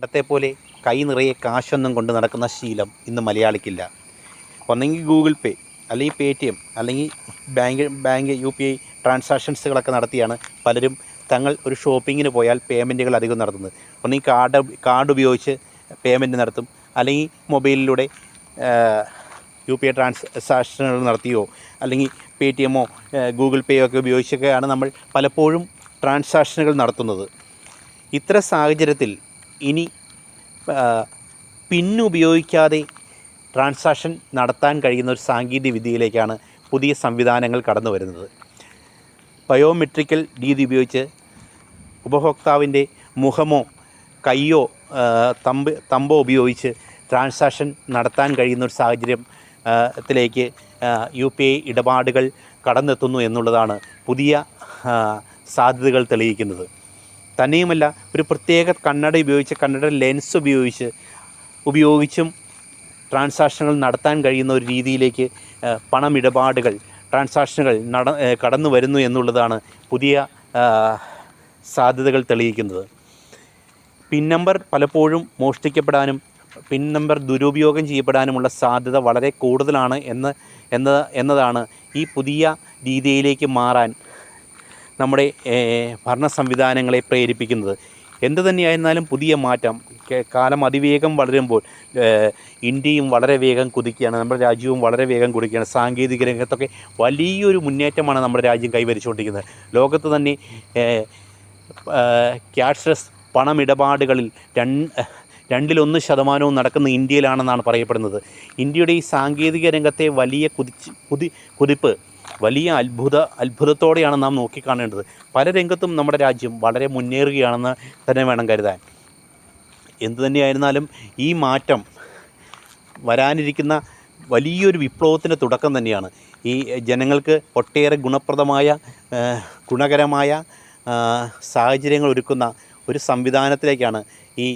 പണ്ടത്തെപ്പോലെ കൈ നിറയെ കാശൊന്നും കൊണ്ട് നടക്കുന്ന ശീലം ഇന്ന് മലയാളിക്കില്ല. ഒന്നെങ്കിൽ ഗൂഗിൾ പേ, അല്ലെങ്കിൽ പേടിഎം, അല്ലെങ്കിൽ ബാങ്ക് UPI ട്രാൻസാക്ഷൻസുകളൊക്കെ നടത്തിയാണ് പലരും തങ്ങൾ ഒരു ഷോപ്പിങ്ങിന് പോയാൽ പേയ്മെൻറ്റുകൾ അധികം നടത്തുന്നത്. ഒന്നെങ്കിൽ കാർഡ് ഉപയോഗിച്ച് പേയ്മെൻറ്റ് നടത്തും, അല്ലെങ്കിൽ മൊബൈലിലൂടെ UPI ട്രാൻസാക്ഷനുകൾ നടത്തിയോ അല്ലെങ്കിൽ പേടിഎമ്മോ ഗൂഗിൾ പേയോ ഒക്കെ ഉപയോഗിച്ചൊക്കെയാണ് നമ്മൾ പലപ്പോഴും ട്രാൻസാക്ഷനുകൾ നടത്തുന്നത്. ഇത്തരം സാഹചര്യത്തിൽ ഇനി ഉപയോഗിക്കാതെ ട്രാൻസാക്ഷൻ നടത്താൻ കഴിയുന്ന ഒരു സാങ്കേതിക വിദ്യയിലേക്കാണ് പുതിയ സംവിധാനങ്ങൾ കടന്നു വരുന്നത്. ബയോമെട്രിക്കൽ രീതി ഉപയോഗിച്ച് ഉപഭോക്താവിൻ്റെ മുഖമോ കൈയോ തമ്പോ ഉപയോഗിച്ച് ട്രാൻസാക്ഷൻ നടത്താൻ കഴിയുന്ന ഒരു സാഹചര്യത്തിലേക്ക് UPI ഇടപാടുകൾ കടന്നെത്തുന്നു എന്നുള്ളതാണ് പുതിയ സാധ്യതകൾ തെളിയിക്കുന്നത്. തന്നെയുമല്ല, ഒരു പ്രത്യേക കണ്ണട ലെൻസ് ഉപയോഗിച്ചും ട്രാൻസാക്ഷനുകൾ നടത്താൻ കഴിയുന്ന ഒരു രീതിയിലേക്ക് ട്രാൻസാക്ഷനുകൾ കടന്നു വരുന്നു എന്നുള്ളതാണ് പുതിയ സാധ്യതകൾ തെളിയിക്കുന്നത്. പിൻ നമ്പർ പലപ്പോഴും മോഷ്ടിക്കപ്പെടാനും പിൻ നമ്പർ ദുരുപയോഗം ചെയ്യപ്പെടാനുമുള്ള സാധ്യത വളരെ കൂടുതലാണ് എന്നതാണ് ഈ പുതിയ രീതിയിലേക്ക് മാറാൻ നമ്മുടെ ഭരണ സംവിധാനങ്ങളെ പ്രേരിപ്പിക്കുന്നത്. എന്തു തന്നെയായിരുന്നാലും പുതിയ മാറ്റം, കാലം അതിവേഗം വളരുമ്പോൾ ഇന്ത്യയും വളരെ വേഗം കുതിക്കുകയാണ്, നമ്മുടെ രാജ്യവും വളരെ വേഗം കുതിക്കുകയാണ്. സാങ്കേതിക രംഗത്തൊക്കെ വലിയൊരു മുന്നേറ്റമാണ് നമ്മുടെ രാജ്യം കൈവരിച്ചുകൊണ്ടിരിക്കുന്നത്. ലോകത്ത് തന്നെ ക്യാഷ്ലെസ് പണമിടപാടുകളിൽ 2% നടക്കുന്ന ഇന്ത്യയിലാണെന്നാണ് പറയപ്പെടുന്നത്. ഇന്ത്യയുടെ ഈ സാങ്കേതിക രംഗത്തെ വലിയ കുതിപ്പ് വലിയ അത്ഭുതത്തോടെയാണ് നാം നോക്കിക്കാണേണ്ടത്. പല രംഗത്തും നമ്മുടെ രാജ്യം വളരെ മുന്നേറുകയാണെന്ന് തന്നെ വേണം കരുതാൻ. എന്തു തന്നെയായിരുന്നാലും ഈ മാറ്റം വരാനിരിക്കുന്ന വലിയൊരു വിപ്ലവത്തിൻ്റെ തുടക്കം തന്നെയാണ്. ഈ ജനങ്ങൾക്ക് ഒട്ടേറെ ഗുണകരമായ സാഹചര്യങ്ങൾ ഒരുക്കുന്ന ഒരു സംവിധാനത്തിലേക്കാണ് ഈ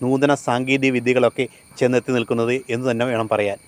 നൂതന സാങ്കേതിക വിദ്യകളൊക്കെ ചെന്നെത്തി നിൽക്കുന്നത് എന്ന് തന്നെ വേണം പറയാൻ.